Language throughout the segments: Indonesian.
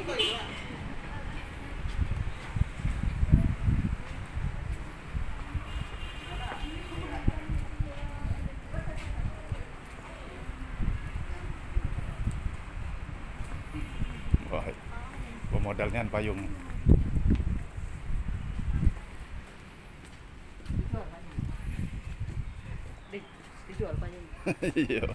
Wah, pemodalnya payung. Dijual payung. Iya.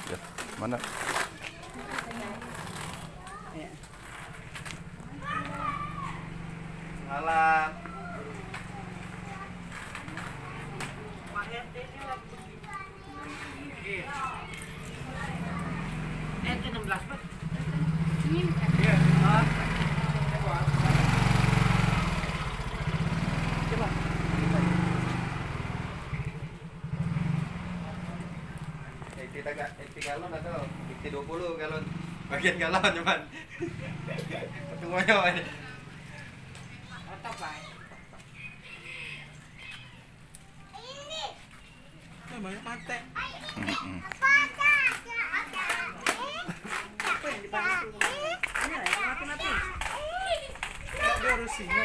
Ya, mana? Malam. Itu 16 Pak. Iya. Coba. Iti galon atau iti 20 galon. Bagian galon cuman. Semuanya Pak. Atap Pak. Banyak mate. Apa yang dibantu? Ini lah yang mati-mati. Dia harus singa.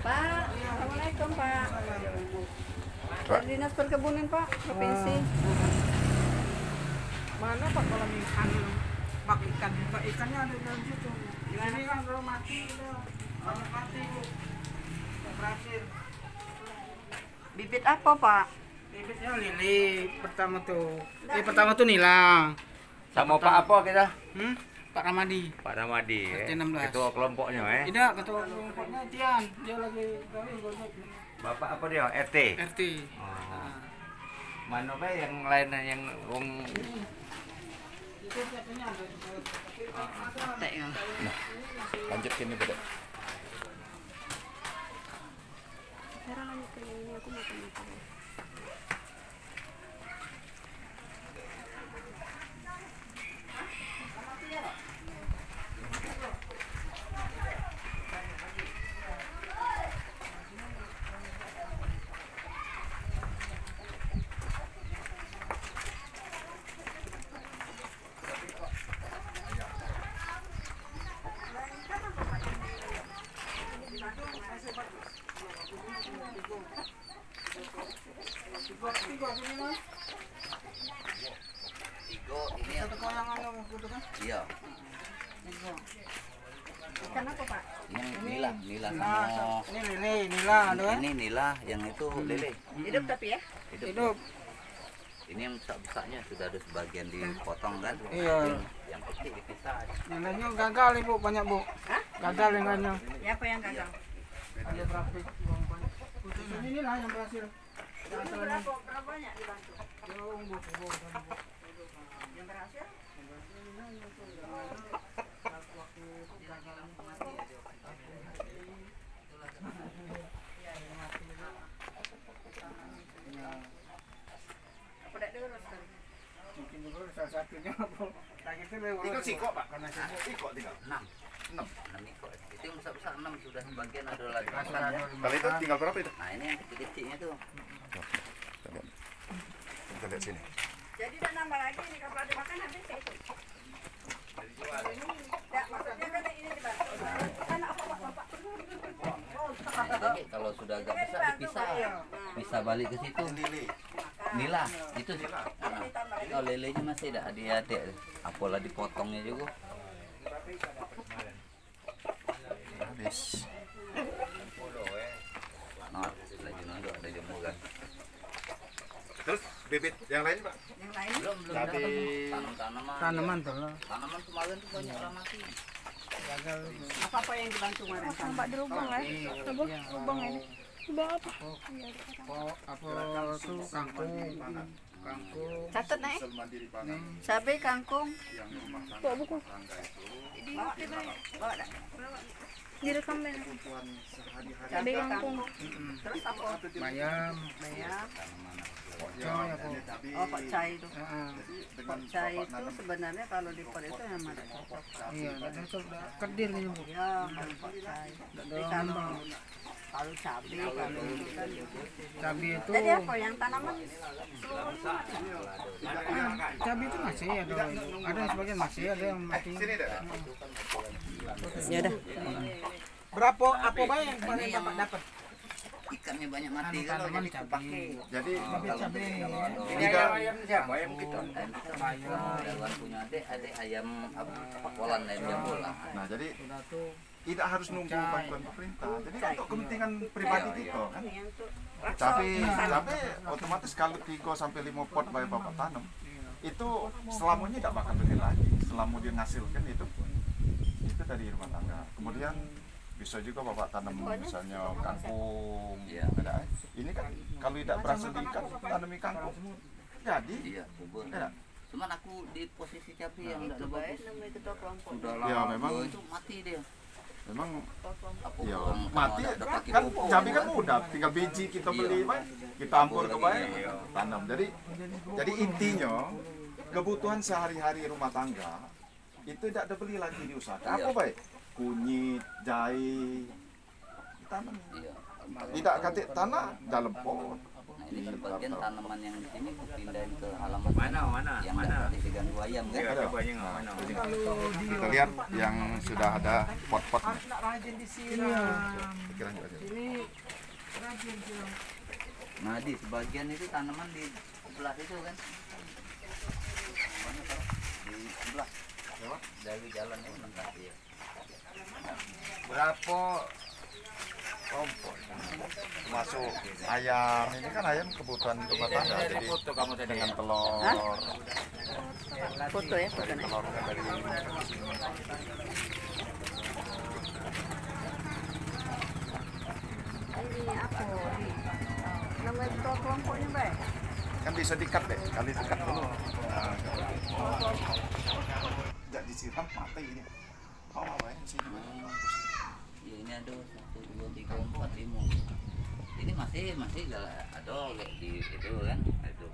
Pak, assalamualaikum Pak. Dari Dinas Perkebunan Pak, Provinsi. Mana Pak kalau ikan bak ikan, bak ikannya ada dalam situ. Ini kan udah mati, udah banyak mati Bu. Berhasil. Bibit apa Pak? Bibitnya lili pertama tuh. Pertama tuh nilang. Sama Pak apa kita? Pak Ramadi. Pak Ramadi, RT 16. ketua kelompoknya Tidak, ketua kelompoknya Tian. Dia lagi gojek. Bapak apa dia? RT. RT. Oh. Mana Pak yang lain yang wong Itu katanya ada. Nah, lanjut ini beda. Sekarang lanjut ke yang ini, aku mau makan. Tigo ini Satu koyangan yang gitu kan? iya. Ikan apa Pak? Yang nila Nah, sama ini lele, nila ada kan? ini nila, yang itu lele. Hidup tapi ya? Hidup. Ini yang besar-besarnya sudah ada sebagian dipotong kan? Iya. Yang kecil dipisah. Yang lainnya gagal Ibu, banyak Bu. Hah? Gagal yang lainnya. Ya apa yang gagal? Ada berapa uang banyak. Khusus ini lah yang berhasil. Itu berapa banyak dibantu? Yang berhasil? Apa dah dulu sekali? Mungkin dulu salah satunya Bu. Lagi itu Tinggal siko Pak, karena siko tinggal. 6 ikut. Itu yang besar-besar 6 sudah sebagian ada lagi. Kalau itu tinggal berapa itu? Nah, ini yang kecil-kecilnya tuh. Kita lihat sini. Jadi dah nambah lagi nih kalau ada makan habis ya itu. Enggak, maksudnya kan ini dibantu. Kan apa Bapak? Jadi kalau sudah agak besar dipisah. Bisa balik ke situ. Nila, itu sih. Kalau lelenya masih ada adik-adik. Apalah dipotongnya juga. Habis. Nah, lagi nunduk ada jemur kan. Terus bibit yang lain Pak? Yang lain Belum Cabai. dapat tanaman. Tanaman tuh loh. Tanaman kemarin tuh banyak orang mati. Gagal. apa-apa yang dibantu kemarin. Sampai di lubang ya. Apa? Lubang ini. Lubang apa? Apa tuh kangkung. Kangkung. Catat naik. Sumsel mandiri pangan Cabai, kangkung. yang rumah tangga Bawa buku. tangga itu Bawa deh, bawa dah. Direkam deh. kebutuhan sehari-hari Cabai kangkung. Terus apa? Bayam. Bayam. Pokcoy apa? Oh, pokcai itu. Heeh. Pokcai itu sebenarnya kalau di pot itu yang ada cocok. Iya, ada tuh kedir nih Bu. Ya, kalau pokcai. Tapi kalau cabai, kalau itu kan. Cabai itu. Jadi apa yang tanaman seluruhnya mati? Cabai itu masih ada yang sebagian masih ada yang mati. sini deh Ya udah. Berapa apa bayang yang kemarin Ini yang- Bapak dapat? Ikannya banyak mati kalau Tanaman jadi cabai. pakai. jadi Cabai. tiga siapa? Ayam kita. Dewan punya adik ayam apa kolan ayam jambulan. nah jadi Sudah tuh. tidak harus nunggu bantuan pemerintah jadi untuk kepentingan pribadi kita kan Yang tuh tapi otomatis kalau 3 sampai 5 pot bayar bapak tanam itu selamanya tidak bakal beli lagi selama dia ngasilkan itu dari rumah tangga kemudian bisa juga bapak tanam misalnya kangkung Iya. ada ini kan kalau tidak berhasil diikat tanami kangkung jadi Iya, kubur. ya, Cuman aku di posisi cabai yang tidak bagus. namanya ketua kelompok. Sudah Ya, lama memang. itu mati dia. memang Aku ya pulang, mati kalau ada pakai kan pupuk. cabai kan mudah tinggal biji kita beli Iya. Pak. Kita ampur ke baik tanam jadi intinya kebutuhan sehari-hari rumah tangga itu tidak dibeli lagi diusahakan apa Iya. baik kunyit jahe tanam Iya. tidak katik tanah dalam pot Nah, ini sebagian tanaman yang di sini aku pindahin ke halaman yang nggak tadi diganggu ayam kan. kita lihat yang sudah ada pot-pot Harus nak rajin disiram. pikiran juga aja. Ini rajin siram. Nah di sebagian itu tanaman di sebelah itu kan. Banyak, Pak. Di sebelah. Dari jalan itu mentah ya. berapa kompor masuk ayam ini kan ayam kebutuhan rumah tangga jadi dengan telur Foto ya, foto nih. telurnya dari Ini apa? Namanya ketua kelompoknya, Bay. kan bisa dikat deh kali dikat dulu tidak disiram mati ini oh apa ya sini Ya ini ada 1, 2, 3, 4, 5. Ini masih ada kayak di itu kan. Itu.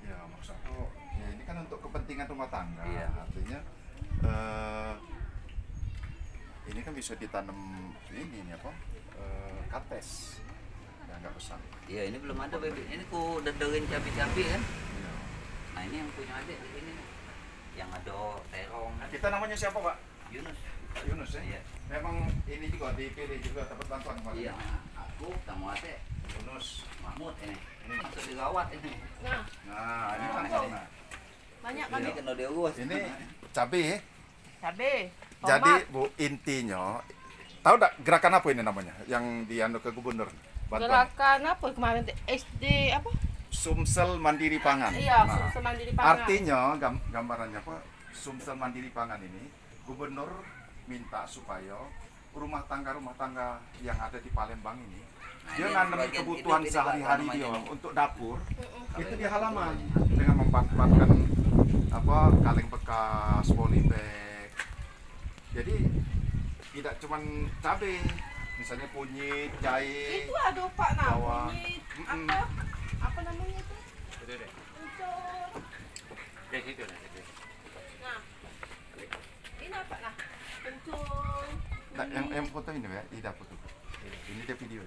ya maksud aku ya ini kan untuk kepentingan rumah tangga Iya. artinya ini kan bisa ditanam ini nih apa kates yang nggak besar Ya ini belum ada bebek. Ini ku dederin cabai-cabai kan. Iya. Nah ini yang punya adik di sini. Yang ada terong. Kita namanya siapa Pak? Yunus. Pak Yunus ya? Iya. Memang ini juga dipilih juga dapat bantuan kemarin. Iya. Aku sama adik Yunus. Mahmud ini. Ini masuk di gawat ini. Nah, ini kan Banyak kan? Ini kena diurus. ini cabai ya. Cabai. Jadi Bu intinya tahu tak gerakan apa ini namanya yang dianu ke gubernur bantuan Gerakan apa kemarin? SD apa? Sumsel Mandiri Pangan. Iya, Nah, Sumsel Mandiri Pangan. artinya gambarannya apa? Sumsel Mandiri Pangan ini gubernur minta supaya rumah tangga yang ada di Palembang ini Nah, dia ini nanam sebagian kebutuhan hidup ini, sehari-hari Pak, dia namanya. untuk dapur Kalau itu yang di halaman itu dengan memanfaatkan apa kaleng bekas, polybag. Jadi tidak cuman cabai, misalnya kunyit, jahe. Itu ada Pak nah, Bawang. kunyit, Mm-mm. apa namanya itu? Unsur. Nah. Ini apa nah? Unsur. Nah, yang foto ini ya, tidak foto. Ini dia video.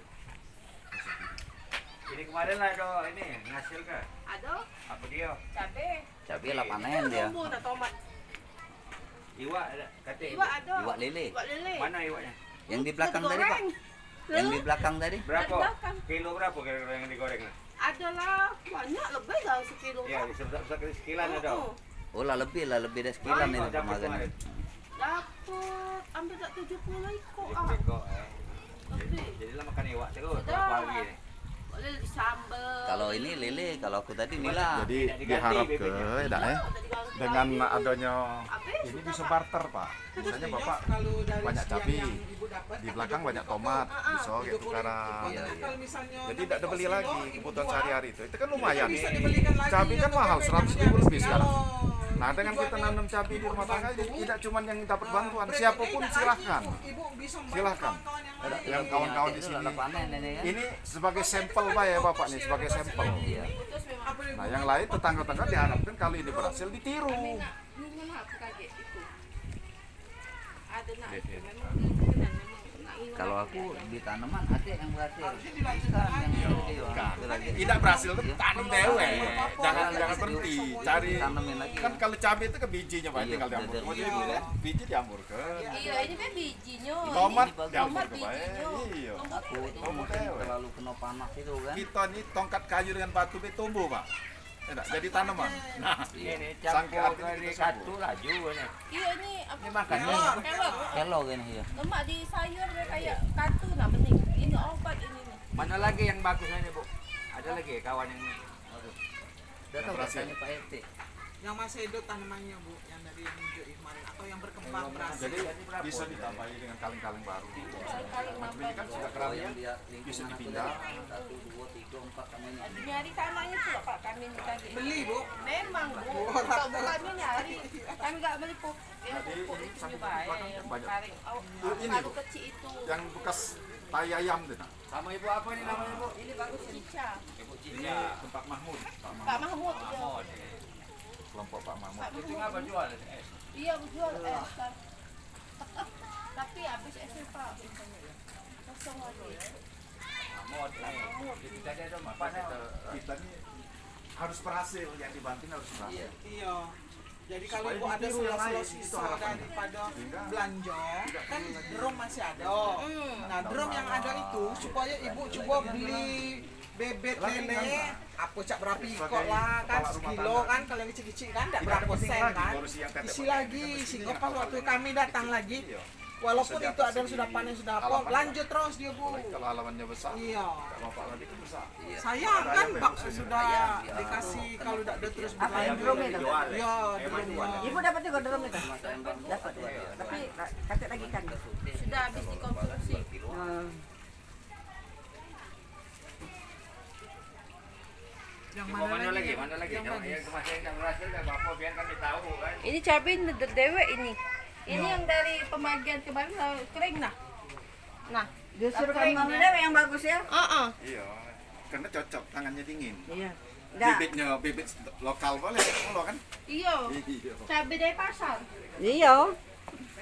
Ini kemarin ada ini ngasil ke? Ada Apa dia? cabai. Cabai lah panen dia. Bumbu nah tomat. Iwak ada. Kata Iwak ada. Iwak lele. Iwak lele. Mana iwaknya? Yang di belakang tadi Pak. Digoreng. Yang di belakang tadi. Berapa? belakang. Kilo berapa kira-kira yang digoreng? Adalah banyak lebih dari sekilo. Ya, Pak. sebesar sekilan ada. Oh, Oh lah lebih dari sekilan Oh, itu dapat kemarin. kemarin. dapat hampir tak 70 ekor ah. Ekor. Lebih. Jadi lah makan iwak terus Sudah. berapa hari ni? lele sambel. Kalau ini lele, kalau aku tadi nila. Jadi diharap dengan adanya ini bisa barter Pak. Misalnya Bapak banyak cabai, di belakang banyak tomat, bisa gitu karena jadi tidak dibeli lagi kebutuhan sehari-hari itu kan lumayan. Cabai kan mahal 100.000 lebih sekarang. Nah dengan kita nanam cabai di rumah tangga tidak cuma yang dapat bantuan, siapapun silahkan. Yang kawan-kawan di sini. Ini sebagai sampel Pak ya Bapak nih, sebagai sampel. Nah yang lain tetangga-tetangga diharapkan kalau ini berhasil ditiru. Kalau aku di tanaman ada yang berhasil. Tidak berhasil tuh tanam dewe. Jangan berhenti, cari. Tanamin lagi. Kan kalau cabai itu ke bijinya Pak, tinggal diamur. Biji diamur ke. Iya, ini kan bijinya. Tomat diamur Tomat ke bijinya. Iya. Aku itu mungkin terlalu kena panas itu kan. Kita nih tongkat kayu dengan batu itu tumbuh Pak. Enak, jadi tanaman. Nah, Ini Sangka campur artinya dari kita kartu laju ini. Iya, ini apa? Ini makannya. Kelok ini ya. Lemak di sayur kayak katu nah bening. Ini obat ini nih. Mana lagi yang bagusnya ini, Bu? Ada lagi kawan yang Datang rasanya Pak RT. Yang masih hidup tanamannya Bu, yang dari yang hijau kemarin atau yang berkembang berhasil. jadi bisa ditambahi dengan kaleng-kaleng baru. Macam ini kan sudah Kalau keramnya yang dia bisa lingkungan aku dipindah. dari 1, 2, 3, 4 kamennya. Nyari tanahnya tuh Pak kami ini tadi. Beli Bu. Memang Bu. Kalau kami nyari, kami nggak beli pupuk. Jadi Pupuk ini itu sampai juga di belakang yang banyak. tarik. Ini, Kalau Bu. kecil itu. Yang bekas tai ayam itu. Nah. sama Ibu apa ini namanya, Bu? Ini bagus cica. Ibu Ini Cica. tempat Mahmud. Pak Mahmud. Mahmud. Kelompok Pak Mahmud. Pak Itu Mahmud. ngapa jual? Iya, jual Kan. Tapi habis itu Pak. Kosong lagi. Mahmud. Itu tadi ada apa? Kita ini harus berhasil, yang dibanting harus berhasil. Iya. Jadi kalau Supaya Ibu ada ditiru yang lain, selo-selo itu sisa harapannya. daripada Sehingga- belanja, kan drum masih ada. Hmm. Nah, drum yang ada itu supaya Ibu coba beli bebek lele, apa cak berapa kok lah kan sekilo kan kalau yang kecil-kecil kan enggak berapa sen kan. Isi lagi sehingga pas waktu kami datang lagi walaupun itu ada yang sudah panen sudah apa lanjut terus dia Bu. Kalau halamannya besar, Iya. Bapak lagi kan besar. Sayang kan Pak sudah dikasih kalau tidak ada terus berlanjut. drum itu? Iya, drumnya. Ibu dapat juga drum itu? Dapat ya. Tapi kasih lagi kan. Sudah habis dikonsumsi. Yang Mana lagi? Mana lagi? Yang masih yang berhasil kan Bapak biar kami tahu kan. Ini cabai dewek ini. Ini yang dari pembagian kemarin kering nah. Nah, Justru kering kan Dewe yang bagus ya. Iya, karena cocok, tangannya dingin. Iya. Bibitnya bibit lokal boleh, kalau kan? Iya. Iya. Cabai dari pasar. Iya.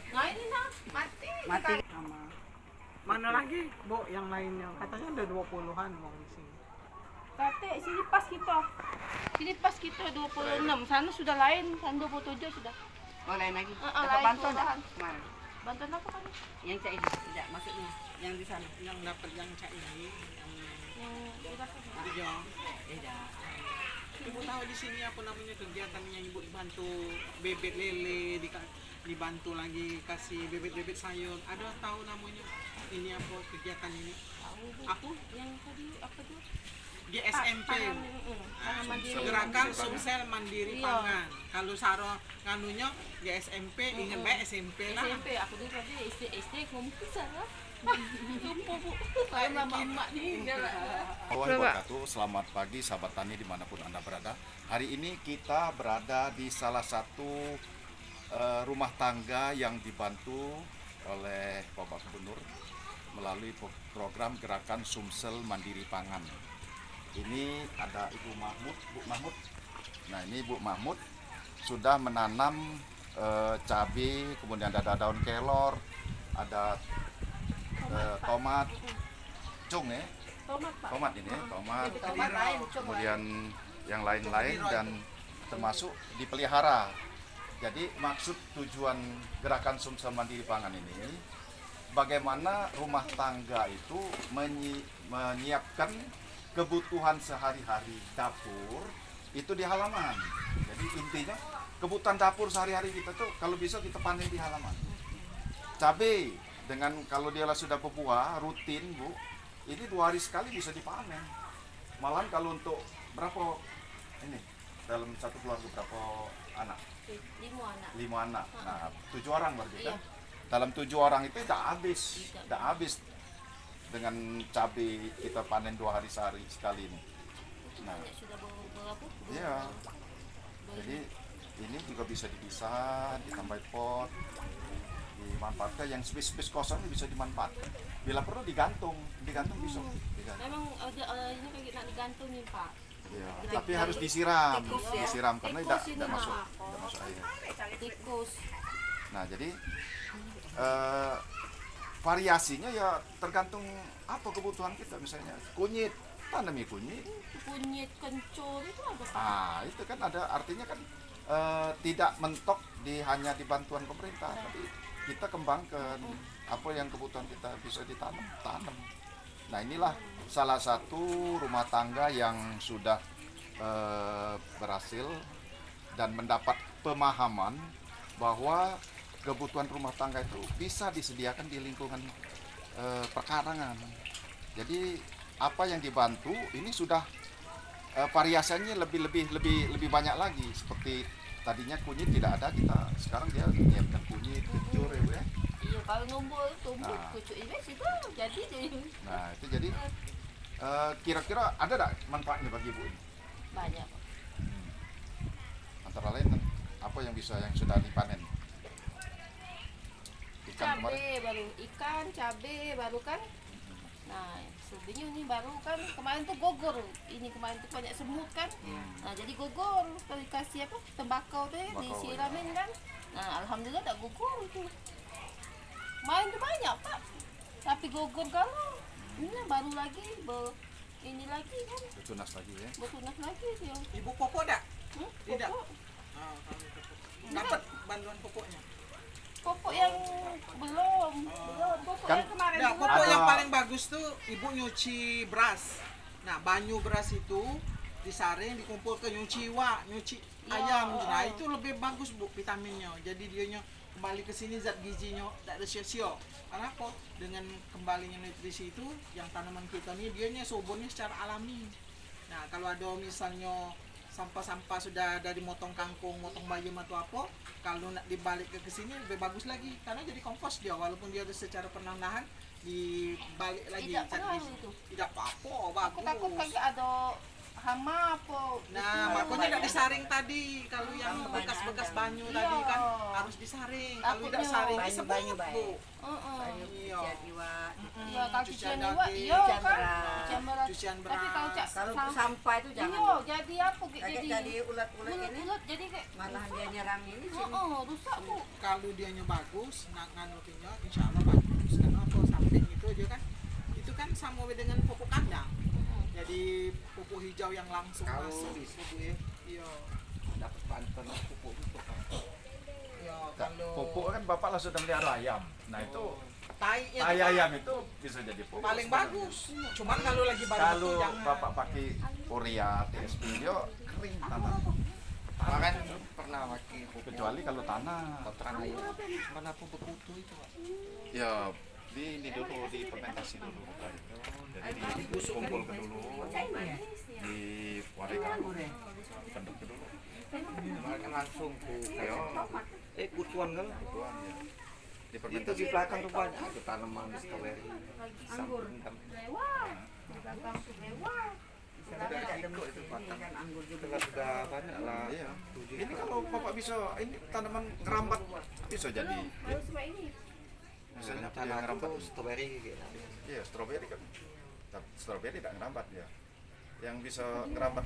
Nah ini nah mati. Mati. Mana lagi, Bu, yang lainnya? Katanya ada 20-an mau di sini. Kate sini pas kita. Sini pas kita 26. Sana sudah lain, sana 27 sudah. Oh, lain lagi. Lain Dapat bantuan kelurahan. enggak? Kemarin. Bantuan apa kan? Yang cak ini tidak maksudnya yang di sana. Yang dapat yang cak ini, yang Yang dirasakan. iya. Tidak. Ibu tahu di sini apa namanya kegiatan yang Ibu dibantu bebek lele, dibantu lagi kasih bebek-bebek sayur. Ada tahu namanya? Ini apa kegiatan ini? Tahu Bu. Aku Yang tadi apa tuh? GSMP. Tangan mandiri. Gerakan Sumsel Mandiri Iya. Pangan. Kalau saro nganunya GSMP, ingat baik SMP lah. SMP aku dulu tadi SD ngomong salah. Lupa Bu. Saya nama emak nih. Wabarakatuh, selamat pagi sahabat tani dimanapun Anda berada. Hari ini kita berada di salah satu rumah tangga yang dibantu oleh Bapak Gubernur melalui program Gerakan Sumsel Mandiri Pangan. Ini ada Ibu Mahmud, Bu Mahmud. Nah ini Bu Mahmud sudah menanam cabai, kemudian ada daun kelor, ada tomat, cung ya. Tomat Pak. Tomat ini, tomat, Tomat lain, coba. kemudian yang lain-lain dan termasuk dipelihara. Jadi maksud tujuan Gerakan Sumsel Mandiri Pangan ini, bagaimana rumah tangga itu menyiapkan kebutuhan sehari-hari dapur itu di halaman. Jadi intinya kebutuhan dapur sehari-hari kita tuh kalau bisa kita panen di halaman. Cabai dengan kalau dia sudah berbuah rutin Bu, ini 2 hari sekali bisa dipanen. Malam kalau untuk berapa ini dalam satu keluarga berapa anak? 5 anak. 5 anak. Nah, 7 orang berarti kan? Iya. Dalam 7 orang itu tidak habis dengan cabai kita panen 2 hari sehari sekali ini. Nah, Sudah berapa? iya. Jadi ini juga bisa dipisah, ditambah pot, dimanfaatkan. Yang space kosong bisa dimanfaatkan. Bila perlu digantung bisa. Digantung. Memang ini kayak nak digantung nih Pak. Iya. Tapi harus disiram, Tikus ya? disiram karena Tikus tidak ini, masuk, Pak. tidak masuk air. Tikus. Nah, jadi variasinya ya tergantung apa kebutuhan kita. Misalnya kunyit, tanami kunyit. Kunyit kencur itu ada Pak. Ah, itu kan ada artinya kan tidak mentok hanya di bantuan pemerintah, tapi kita kembangkan apa yang kebutuhan kita bisa tanam. Nah, inilah salah satu rumah tangga yang sudah berhasil dan mendapat pemahaman bahwa kebutuhan rumah tangga itu bisa disediakan di lingkungan perkarangan. Jadi apa yang dibantu ini sudah variasinya lebih banyak lagi. Seperti tadinya kunyit tidak ada, kita sekarang dia menyiapkan kunyit, kencur ya Bu ya. Iya, kalau nombor tumbuh Nah. kucuk ini situ jadi deh. Nah, itu jadi kira-kira ada tak manfaatnya bagi Ibu ini? Banyak. Antara lain apa yang sudah dipanen? Ikan kemarin. Cabe baru, ikan, cabe baru kan. Nah, selebihnya ini baru kan kemarin tuh gogor. Ini kemarin tuh banyak semut kan. Nah, jadi gogor. Kalau dikasih apa? Tembakau tuh ya, Tembakau, disiramin kan. Nah, alhamdulillah tak gogor itu. Main tuh banyak Pak. Tapi gogor kalau ini baru lagi ini lagi kan. Tunas lagi ya. Bertunas lagi dia. Ibu pokok dak? Tidak. Pokok, Dapat bantuan pokoknya. pokok yang belum. Pokok Kan- yang kemarin Nah, juga. pokok Ada- yang paling bagus tuh ibu nyuci beras. Nah, banyu beras itu disaring, dikumpul ke nyuci Ya, ayam. Nah, itu lebih bagus Bu vitaminnya. Jadi dianya kembali ke sini zat gizinya tak ada sia-sia. Karena apa? Dengan kembalinya nutrisi itu yang tanaman kita nih dianya suburnya secara alami. Nah, kalau ada misalnya sampah-sampah sudah dari motong kangkung, motong bayam atau apa, kalau nak dibalik ke sini lebih bagus lagi karena jadi kompos dia walaupun dia ada secara perlahan dibalik lagi Tidak zat pengaruh gizi. itu. Tidak apa-apa, Aku takut bagus. kagak ada hama apa. Nah, makanya tidak disaring tadi. Kalau yang bekas-bekas banyu Iya. tadi kan harus disaring. Kalau tidak Takutnya saring banyu- sebut, banyu Bu. baik. Iya. Iya, kalau cucian Cucian juga, daging, iya cucian kan. beras. Cucian beras. Cucian Tapi kalau beras. Kalau sam- sampah itu jangan. iya, jadi apa? Kayak jadi ulat-ulat ini, ulat, jadi kayak malahan dia nyerang ini sih. rusak Bu. Kalau dianya bagus, nganutinnya insya Allah bagus. Karena apa? Samping itu aja kan, itu kan sama dengan pupuk kandang. Jadi pupuk hijau yang langsung Kalau masuk. bisa, Pupuk ya. Iya. dapat bantuan pupuk itu kan. Iya. Nah, Kalau pupuk kan Bapak lah sudah melihara ayam. Nah, itu tai itu tai kan ayam itu bisa jadi pupuk. paling sebenarnya. bagus. Cuman kalau lagi banyak Kalau itu jangan. Bapak pakai urea, TSP, dia kering tanah. Makan pernah pakai pupuk Kecuali kalau tanah. kotoran ayam. Mana pupuk kutu itu, Pak? Ya, ini dulu difermentasi dulu. Jadi dikumpulkan dulu, diwarnakan, bentuk dulu. Makan langsung pupuk. Kutuan kan? Kutuan ya. Itu Difermentasi. di belakang tuh banyak ada tanaman stroberi. Anggur. Samping kan. Lewat. Di belakang tuh lewat. Itu batang anggur juga sudah banyak lah. Iya. Ini kalau Bapak bisa, ini tanaman ngerambat bisa jadi. Baru cuma ini. Misalnya dia Tanah ngerambat. itu stroberi gitu. Iya, stroberi kan. Tapi stroberi tidak ngerambat ya. Yang bisa ngerambat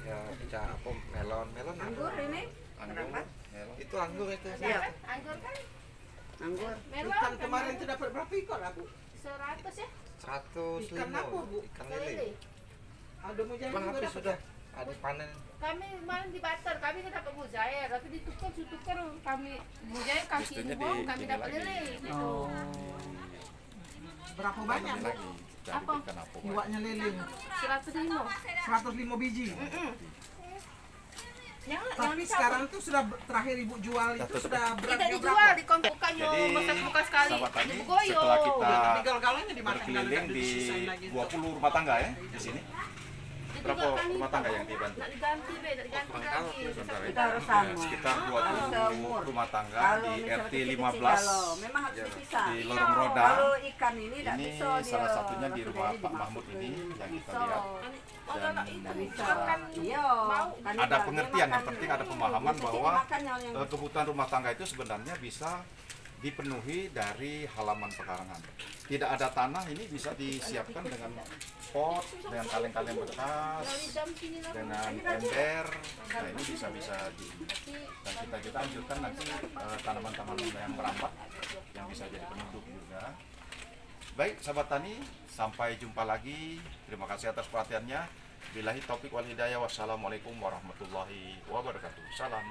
Ya, bisa apa melon Anggur ini, anggur, melon. itu anggur itu. Iya. Anggur kan anggur. melon Ikan kan kemarin itu dapat berapa ekor lah Bu? 100 ya. 105. Ikan apa, Bu? Ikan Lele. lele. Ada mujair Bang juga habis dapat. sudah ada panen. Kami kemarin di Batar, kami kan dapat mujair, tapi ditukar kami mujair kasih Mestinya uang, di- kami ini dapat lagi. lele gitu. Berapa banyak Bu? Lagi cari Apa? ikan apa? Iwaknya lele 105. 105 biji. Jangan Tapi sekarang tuh sudah terakhir Ibu jual itu Tutup. sudah tidak beratnya dijual berapa? di kontak bukannya Jadi, bekas sekali. sahabat tani, Ibu goyo. setelah kita Ya, tapi kalau-kalanya dimakan berkeliling kalau nggak di disisain lagi. 20 rumah tangga ya di sini. Di berapa rumah tangga yang dibantu? Nak diganti, Be, nak diganti lagi. Sebentar ya. Kita harus sama. Sekitar Harus 20 seumur. rumah tangga Kalau di misalnya RT kecil-kecil, 15 kalau memang harus dipisah. di Lorong Roda. Kalau ikan ini tidak Ini bisa dia salah satunya di rumah jadi Pak Mahmud ini yang kita Bisa. lihat. Oh, Dan anak itu Bisa. makan Iya. Kan ada dia pengertian, yang makan- penting ada pemahaman Jadi bahwa makan yang kebutuhan rumah tangga itu sebenarnya bisa dipenuhi dari halaman pekarangan. Tidak ada tanah, ini bisa disiapkan dengan pot, dengan kaleng-kaleng bekas, dengan ember. Nah ini bisa di dan kita anjurkan nanti tanaman-tanaman yang merambat yang bisa jadi penduduk juga. Baik sahabat tani, sampai jumpa lagi. Terima kasih atas perhatiannya. Billahi taufik wal hidayah. Wassalamualaikum warahmatullahi wabarakatuh. Salam.